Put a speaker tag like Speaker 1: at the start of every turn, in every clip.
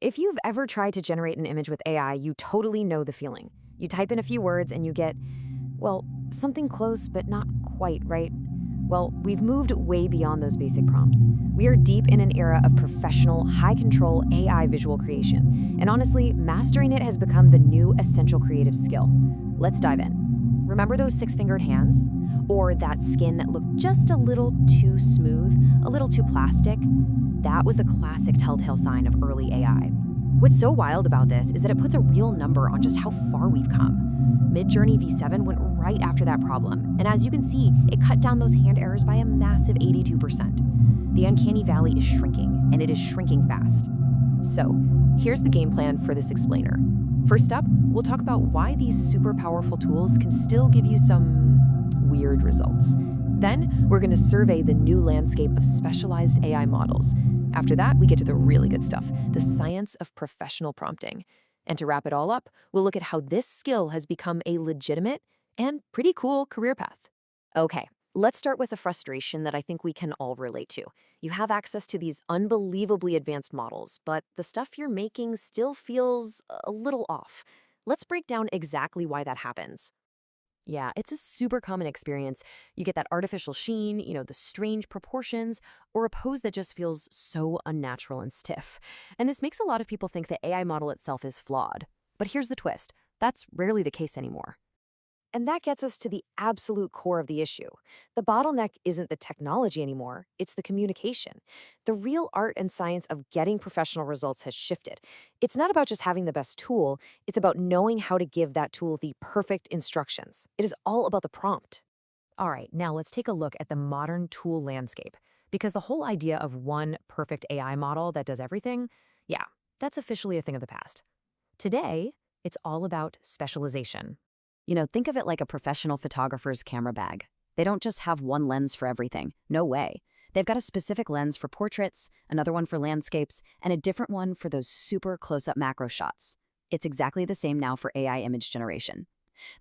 Speaker 1: If you've ever tried to generate an image with AI, you totally know the feeling. You type in a few words and you get, well, something close but not quite, right? Well, we've moved way beyond those basic prompts. We are deep in an era of professional, high-control AI visual creation. And honestly, mastering it has become the new essential creative skill. Let's dive in. Remember those six-fingered hands? Or that skin that looked just a little too smooth, a little too plastic? That was the classic telltale sign of early AI. What's so wild about this is that it puts a real number on just how far we've come. Midjourney V7 went right after that problem, and as you can see, it cut down those hand errors by a massive 82%. The uncanny valley is shrinking, and it is shrinking fast. So, here's the game plan for this explainer. First up, we'll talk about why these super powerful tools can still give you some weird results. Then, we're going to survey the new landscape of specialized AI models. After that, we get to the really good stuff, the science of professional prompting. And to wrap it all up, we'll look at how this skill has become a legitimate and pretty cool career path. Okay, let's start with a frustration that I think we can all relate to. You have access to these unbelievably advanced models, but the stuff you're making still feels a little off. Let's break down exactly why that happens. Yeah, it's a super common experience. You get that artificial sheen, the strange proportions, or a pose that just feels so unnatural and stiff. And this makes a lot of people think the AI model itself is flawed. But here's the twist. That's rarely the case anymore. And that gets us to the absolute core of the issue. The bottleneck isn't the technology anymore, it's the communication. The real art and science of getting professional results has shifted. It's not about just having the best tool, it's about knowing how to give that tool the perfect instructions. It is all about the prompt. All right, now let's take a look at the modern tool landscape. Because the whole idea of one perfect AI model that does everything, yeah, that's officially a thing of the past. Today, it's all about specialization. Think of it like a professional photographer's camera bag. They don't just have one lens for everything. No way. They've got a specific lens for portraits, another one for landscapes, and a different one for those super close-up macro shots. It's exactly the same now for AI image generation.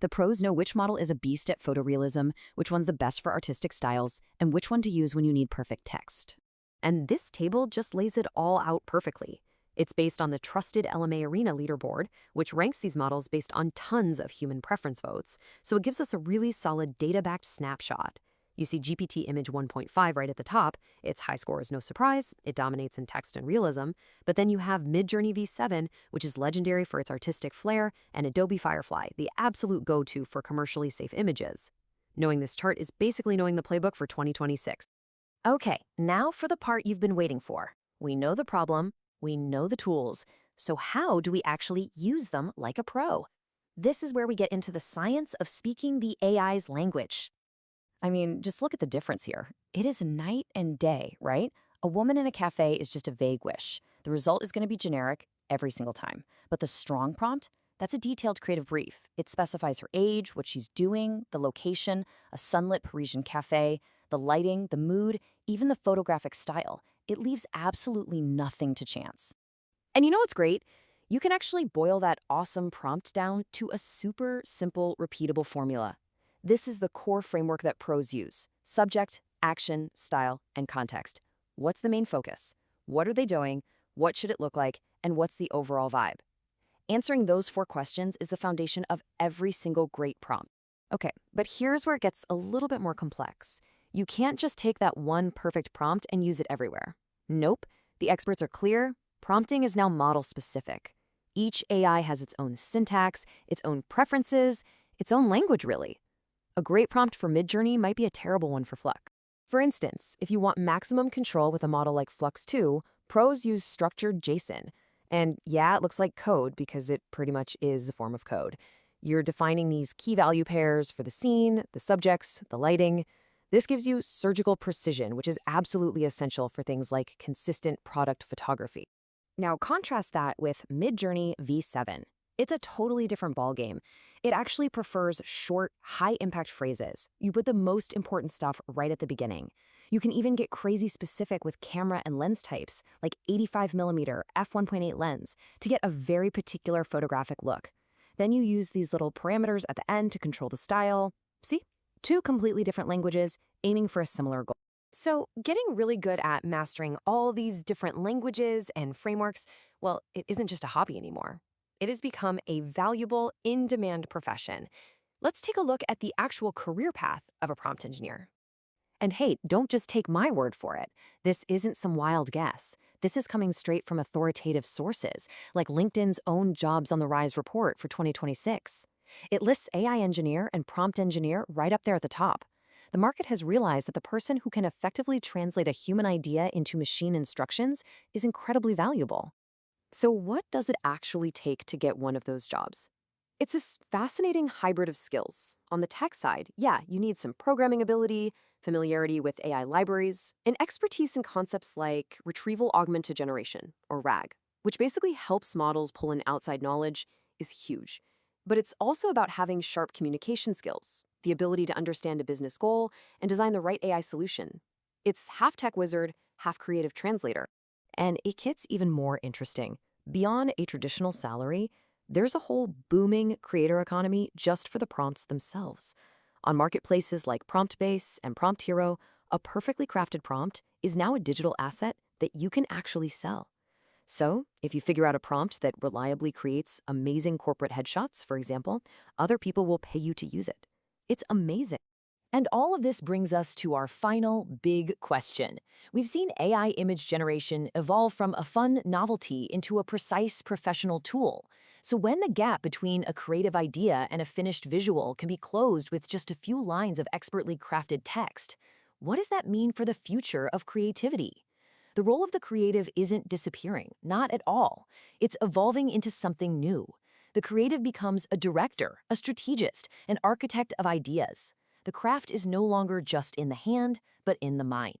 Speaker 1: The pros know which model is a beast at photorealism, which one's the best for artistic styles, and which one to use when you need perfect text. And this table just lays it all out perfectly. It's based on the trusted LMA Arena leaderboard, which ranks these models based on tons of human preference votes, so it gives us a really solid data-backed snapshot. You see GPT Image 1.5 right at the top. Its high score is no surprise, it dominates in text and realism, but then you have Midjourney V7, which is legendary for its artistic flair, and Adobe Firefly, the absolute go-to for commercially safe images. Knowing this chart is basically knowing the playbook for 2026. Okay, now for the part you've been waiting for. We know the problem. We know the tools, so how do we actually use them like a pro? This is where we get into the science of speaking the AI's language. I mean, just look at the difference here. It is night and day, right? A woman in a cafe is just a vague wish. The result is going to be generic every single time. But the strong prompt, that's a detailed creative brief. It specifies her age, what she's doing, the location, a sunlit Parisian cafe, the lighting, the mood, even the photographic style. It leaves absolutely nothing to chance. And you know what's great? You can actually boil that awesome prompt down to a super simple, repeatable formula. This is the core framework that pros use: subject, action, style, and context. What's the main focus? What are they doing? What should it look like? And what's the overall vibe? Answering those four questions is the foundation of every single great prompt. Okay, but here's where it gets a little bit more complex. You can't just take that one perfect prompt and use it everywhere. Nope, the experts are clear. Prompting is now model-specific. Each AI has its own syntax, its own preferences, its own language, really. A great prompt for Midjourney might be a terrible one for Flux. For instance, if you want maximum control with a model like Flux 2, pros use structured JSON. And yeah, it looks like code because it pretty much is a form of code. You're defining these key value pairs for the scene, the subjects, the lighting. This gives you surgical precision, which is absolutely essential for things like consistent product photography. Now contrast that with Midjourney V7. It's a totally different ballgame. It actually prefers short, high-impact phrases. You put the most important stuff right at the beginning. You can even get crazy specific with camera and lens types, like 85mm f1.8 lens, to get a very particular photographic look. Then you use these little parameters at the end to control the style. See? Two completely different languages aiming for a similar goal. So, getting really good at mastering all these different languages and frameworks,
Speaker 2: Well, it isn't just a hobby anymore. It has become a valuable, in demand profession. Let's take a look at the actual career path of a prompt engineer.
Speaker 1: And hey, don't just take my word for it. This isn't some wild guess. This is coming straight from authoritative sources, like LinkedIn's own Jobs on the Rise report for 2026. It lists AI engineer and prompt engineer right up there at the top. The market has realized that the person who can effectively translate a human idea into machine instructions is incredibly valuable. So, what does it actually take to get one of those jobs? It's this fascinating hybrid of skills. On the tech side, yeah, you need some programming ability, familiarity with AI libraries, and expertise in concepts like retrieval augmented generation, or RAG, which basically helps models pull in outside knowledge, is huge. But it's also about having sharp communication skills, the ability to understand a business goal, and design the right AI solution. It's half tech wizard, half creative translator. And it gets even more interesting. Beyond a traditional salary, there's a whole booming creator economy just for the prompts themselves. On marketplaces like PromptBase and Prompt Hero, a perfectly crafted prompt is now a digital asset that you can actually sell. So, if you figure out a prompt that reliably creates amazing corporate headshots, for example, other people will pay you to use it. It's amazing. And all of this brings us to our final big question. We've seen AI image generation evolve from a fun novelty into a precise professional tool. So when the gap between a creative idea and a finished visual can be closed with just a few lines of expertly crafted text, what does that mean for the future of creativity? The role of the creative isn't disappearing, not at all. It's evolving into something new. The creative becomes a director, a strategist, an architect of ideas. The craft is no longer just in the hand, but in the mind.